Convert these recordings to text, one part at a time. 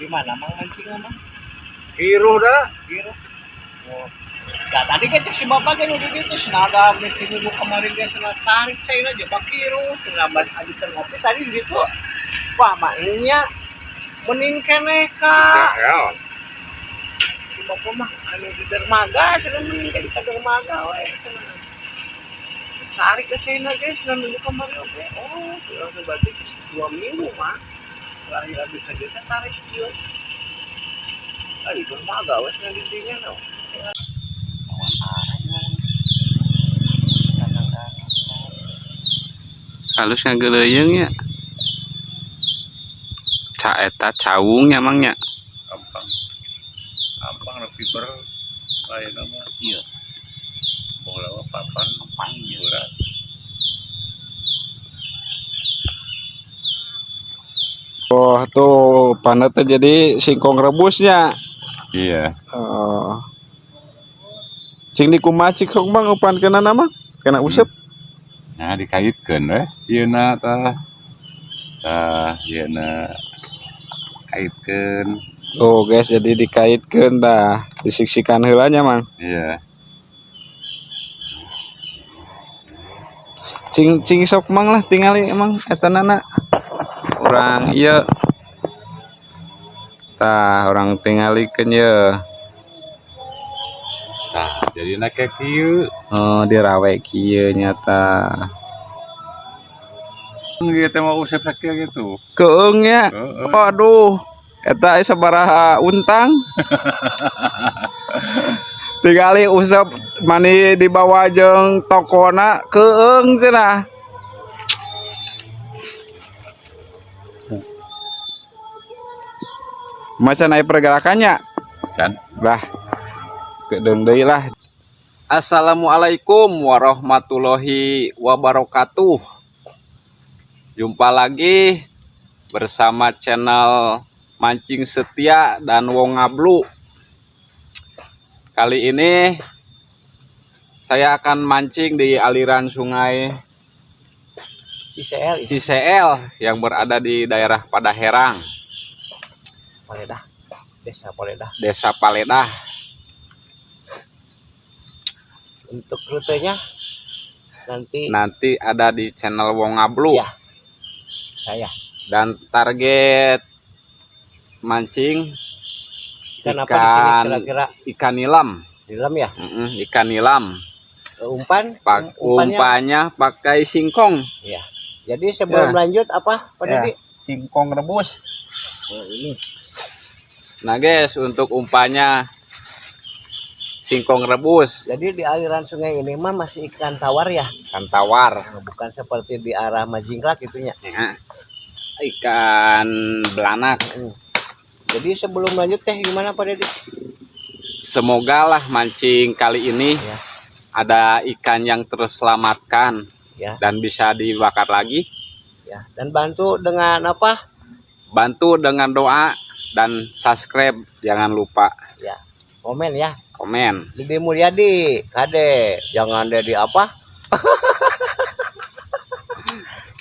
Di mana mang mancing mah? Giro dah. Giro. Oh. Nah, tadi kan cek si bapak kan udah gitu senaga meeting minggu kemarin dia senang tarik saya aja pak Giro terlambat habis ngopi tadi gitu. Wah maknya mending kene ka. Si bapak mah anu di dermaga senang mending di dermaga we senang. Tarik ke China guys senang minggu kemarin oke. Oh, sudah berarti 2 minggu mah. Lahir habis aja tarik kieu. Di dermaga we senang di dinya no. Halus ngageleuyeng ya. Ca eta cawung emangnya. Gampang lebih ber lain nama. Iya. Bola papan berat. Oh tuh panatnya jadi singkong rebusnya. Iya. Oh. Cing dikumacik kok bang upan kena nama kena usep. Nah dikaitkan ieu na tah. Ieu na kaitkan. Oh guys jadi dikaitkan dah disiksikan heulanya mang. Iya. Cing sok mang lah tingali emang eta nana. Orang iya. Tah orang tingalikeun ye. Nah jadi na kayak kieu. Oh dirawe kieu nyata. Gitu mau usap sakit gitu. Keung ya. Waduh. Eta sabaraha untang. Tingali usap mani dibawa jeung tokona keung cenah. Masa naik pergerakannya Kan? lah kedeung deui lah. Assalamualaikum warahmatullahi wabarakatuh. Jumpa lagi bersama channel Mancing Setia dan Wong Ngablu. Kali ini saya akan mancing di aliran sungai Ciseel yang berada di daerah Padaherang, Paledah. Desa Paledah. Desa Paledah. Untuk rutenya Nanti ada di channel Wong Ngablu. Ya. Saya. Dan target mancing Ikan apa di sini kira-kira? Ikan nilam. Nilam ya? Ikan nilam. Umpannya pakai singkong. Ya. Jadi sebelum lanjut apa Pak Dedi? Singkong rebus. Oh, ini. Nah guys, untuk umpannya singkong rebus. Jadi di aliran sungai ini mah masih ikan tawar ya? Ikan tawar. Bukan seperti di arah Majingrak itunya. Ya. Ikan belanak. Jadi sebelum lanjut teh gimana Pak Dedi? Semoga lah mancing kali ini ada ikan yang terselamatkan dan bisa dibakar lagi. Ya, dan bantu dengan apa? Bantu dengan doa dan subscribe jangan lupa. Ya. Komen ya. Komen. Dede Mulyadi, Kade, jangan Dedi apa?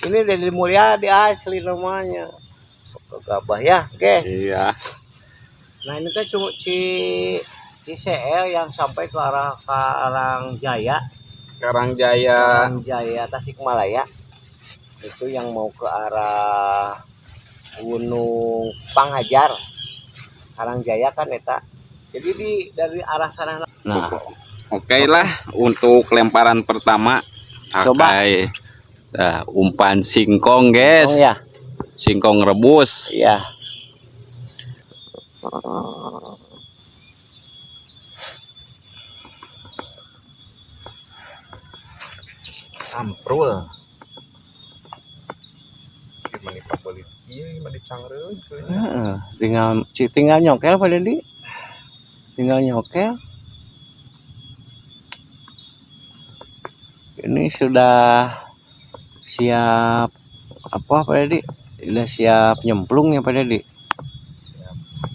Ini Dede Mulyadi asli namanya. Gabah ya, guys. Iya. Nah ini kan cuma Ciseel yang sampai ke arah Karangjaya. Karangjaya Tasikmalaya. Itu yang mau ke arah Gunung Panghajar. Karangjaya kan eta. Jadi dari arah sana. Nah, oke lah untuk lemparan pertama pakai umpan singkong, guys. Oh ya. Singkong rebus. Iya. Amprul. Gimana Pak Beli? Iya, gimana dicangreun? Tinggal nyokel Pak Dedi. Tinggal nyokel. Ini sudah siap apa Pak Dedi? Sudah siap nyemplung ya Pak Dedi.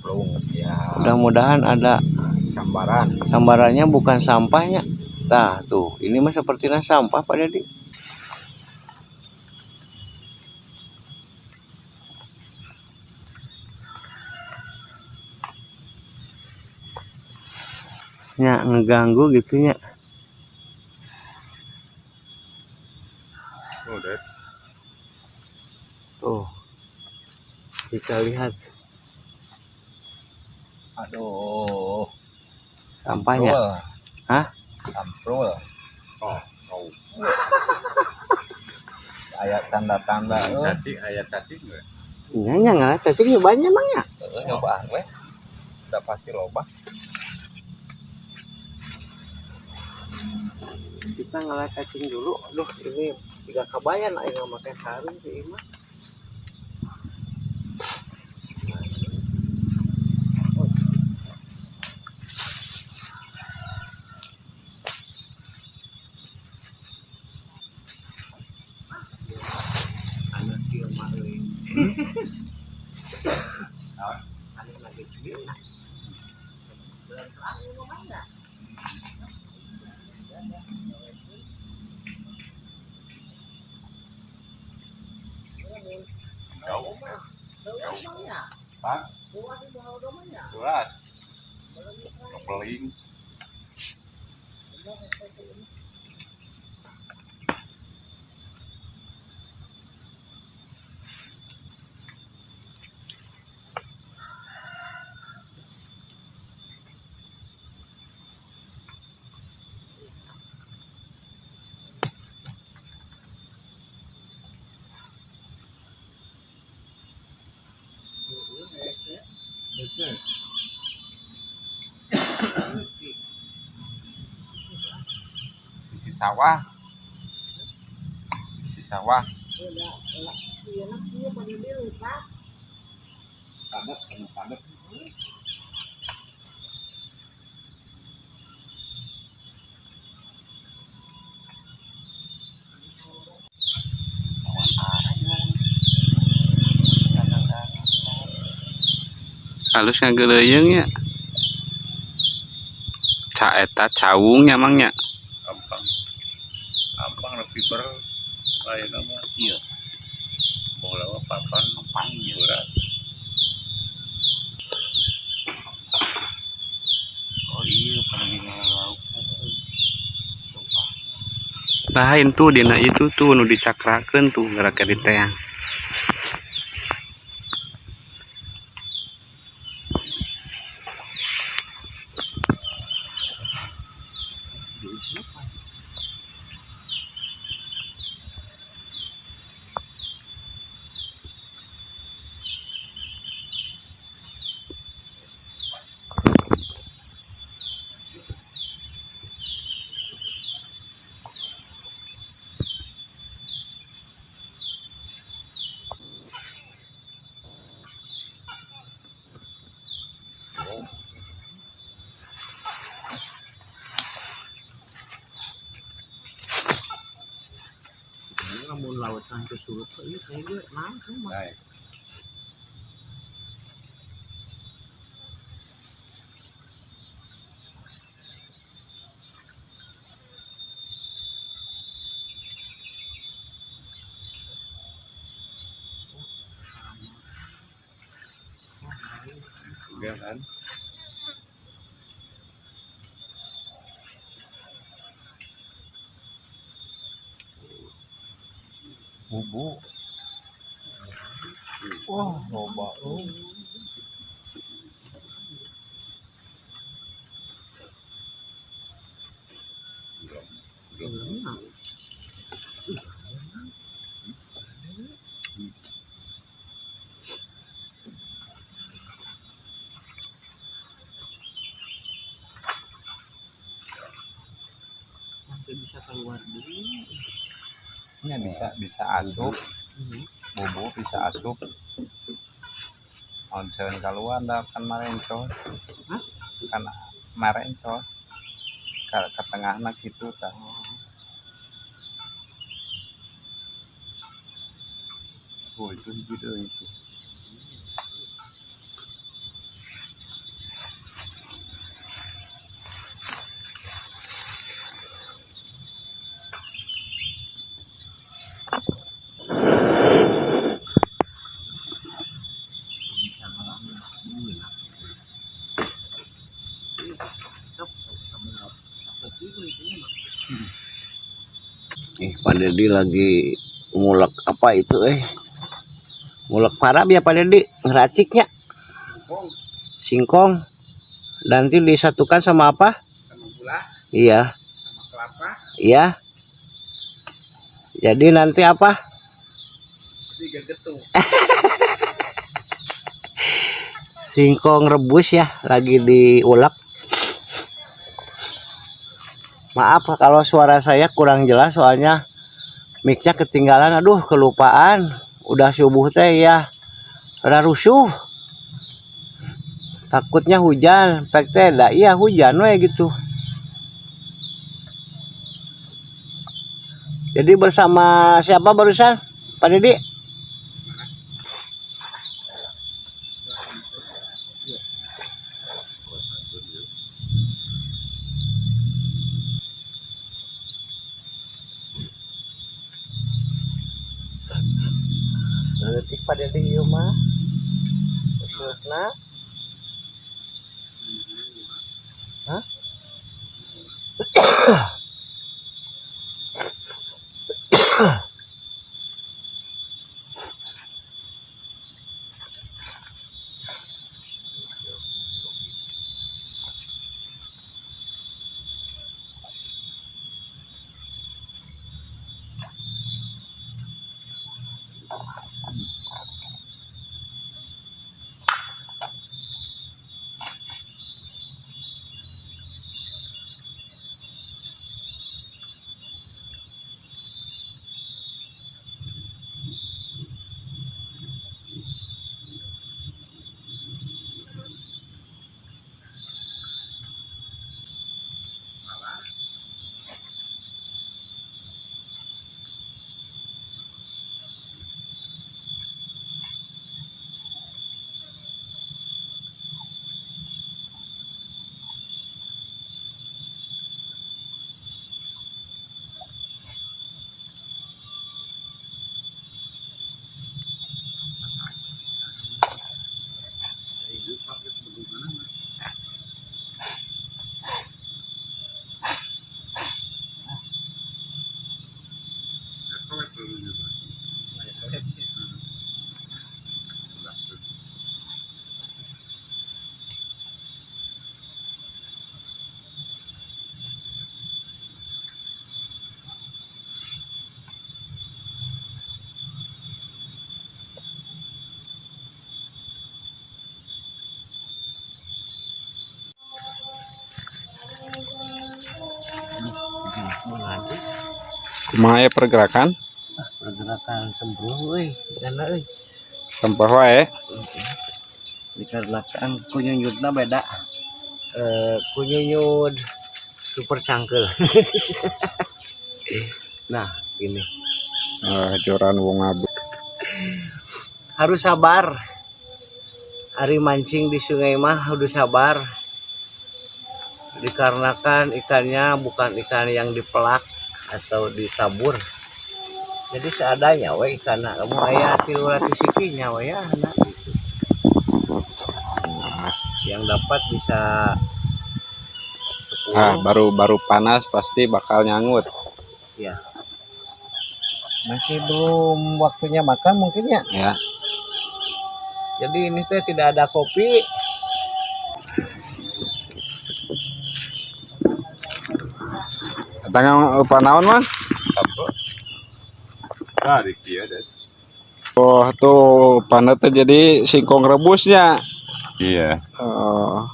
Belum siap. Mudah-mudahan ada Sambaran. sambarannya bukan sampahnya. Nah tuh ini mah sepertinya sampah Pak Dedi. nya ngeganggu gitunya. Udah. Tuh kita lihat, Aduh. sampahnya. Hah? Samprul. Oh. Ayat tanda-tanda. Ayat cacing nggak? Iya nggak cacing banyak emang ya. Nyoba we. Udah pasti loba. Kita ngeliat cacing dulu. Aduh ini 3 kabayan aing nggak pakai sarung sih mah. Anak dia mah euy. Anak lagi gila. Pak. Buat. Kepeling. Sisi sawah. Sisi sawah. Padat. Halus ngageleyeung ya. Ca eta cawung nya mangnya. Gampang lebih ber lain nama. Iya. Bola papan berat. Oh iya pagi lauk. Lain tuh dina itu tuh nu dicakrakeun tuh gerak di teang. Lamun lautan kesurut ieu kayaknya langsung mah. Baik. Juga kan? Bubu. Wah, loba. Sampai bisa keluar dulu. Ini bisa asup. Bubu bisa asup. Onsen keluar dah kan marencos. Hah? Kan marencos. Ke tengahna gitu tah. Oh itu hijau itu. Pak Dedi lagi ngulek apa itu ngulek parab ya Pak Dedi, ngeraciknya singkong. Nanti disatukan sama apa? Sama gula, Iya, sama kelapa, iya. Jadi nanti apa? digegetung. Singkong rebus ya, lagi diulek. Maaf kalau suara saya kurang jelas, soalnya mic-nya ketinggalan. Aduh, kelupaan. Udah subuh teh ya. Udah rusuh. Takutnya hujan. Pek teh dah iya hujan we gitu. Jadi bersama siapa barusan? Pak Dedi? Letik Pak Dedi ieu mah. Terusna. Hah? Kumaha pergerakan? Pergerakan sembroh euy, kana euy. Sampah wae. Dikarenakan kunyunyudna beda. Kunyunyud super cangkel. Nah, ini Joran wong abu. harus sabar. Ari mancing di sungai mah harus sabar. Dikarenakan ikannya bukan ikan yang dipelak atau ditabur. Jadi seadanya we ikan kamu aya 300 sikinya we ya anak gitu. Yang dapat bisa 10. Baru panas pasti bakal nyangut. Ya. Masih belum waktunya makan mungkin ya. Ya. Jadi ini teh tidak ada kopi. Tangan panaon man? Tarik dia deh. Oh tuh panas teh jadi singkong rebusnya. Iya. Oh.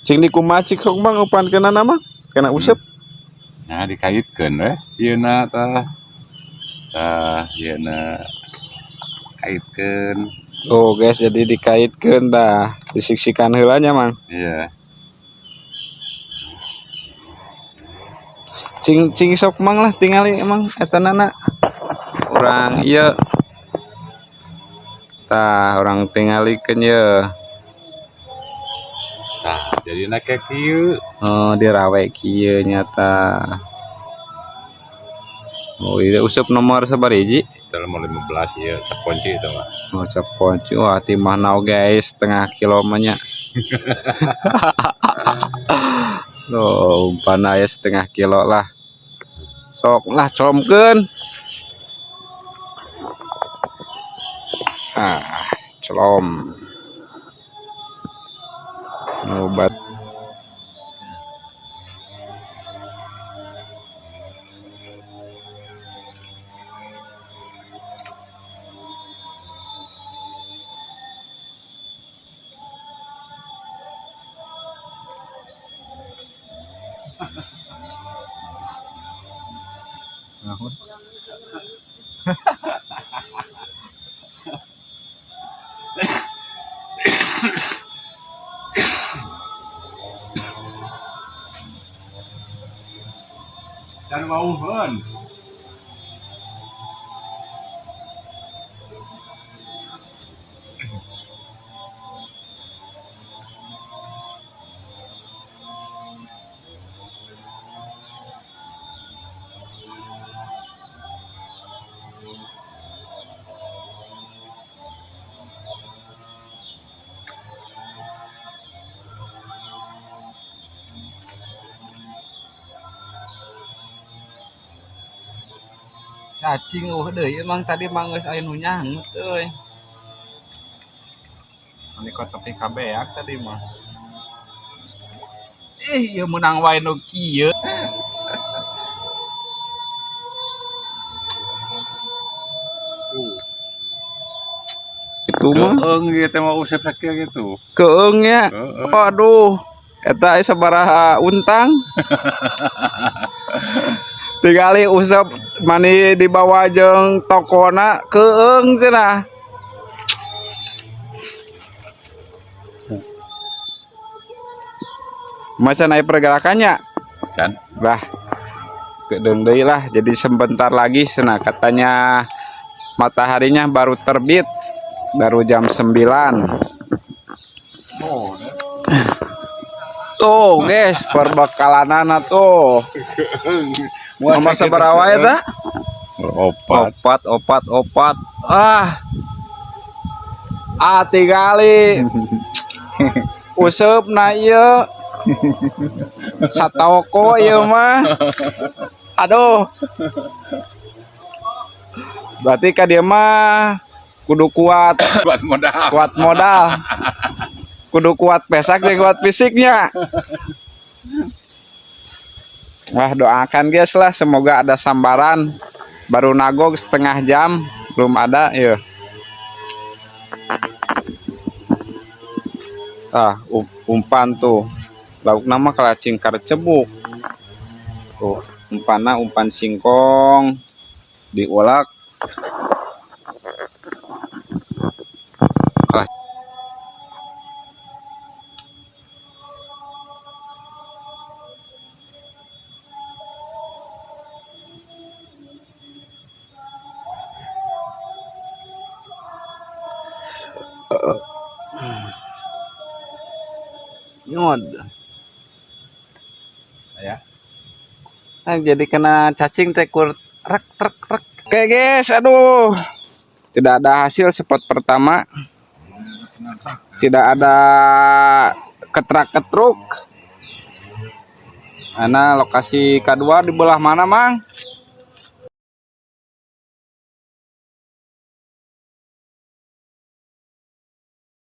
Cing dikumacik kok bang upan kena nama? Kena usep. Nah dikaitkan weh. Iya na tah. Iya na kaitkan. Oh guys, jadi dikaitkan dah, disiksikan heulanya mang. Iya. Cing sok mang lah tingali emang etanana. Orang iya. Tah orang tingalikeun ye. Nah jadi nak kayak kieu. Oh dirawe kieu nyata. Oh iya usep nomor sabariji? Dalam 15 ya sakunci itu mah. Oh cap kunci wah timah nau guys setengah kilo nya. Oh umpan aya setengah kilo lah. Sok lah colomkeun. Colom. Obat. Dan wauhan. Cacing deui emang tadi mah geus aya nu nyangut euy. Ini kok tepi kabeak tadi mah. Ieu menang wae nu kieu. Itu mah Keung gitu mah usep sakit gitu. keung nya. Aduh, eta sabaraha untang. Tigali usap mani dibawa jeung tokona keung cenah. Masa naik pergerakannya Kan bah kedeung deui lah, jadi sebentar lagi cenah katanya mataharinya baru terbit, baru jam 9. oh Tuh guys, perbekalanana tuh nomor sabaraha wae tah? Opat. Tigali useup na ieu satoko ieu mah. Aduh, berarti ka dia mah kudu kuat modal, kudu kuat pesak jeung kuat fisiknya. Wah, doakan guys lah, semoga ada sambaran. Baru nagog setengah jam belum ada ya. Umpan tuh lauk nama kalacing karcebuk tuh, umpan singkong diulak. Nyod ya, jadi kena cacing tekur rek. Oke guys, aduh, tidak ada hasil spot pertama, tidak ada ketrak-ketruk. Nah, lokasi kedua di belah mana, Mang?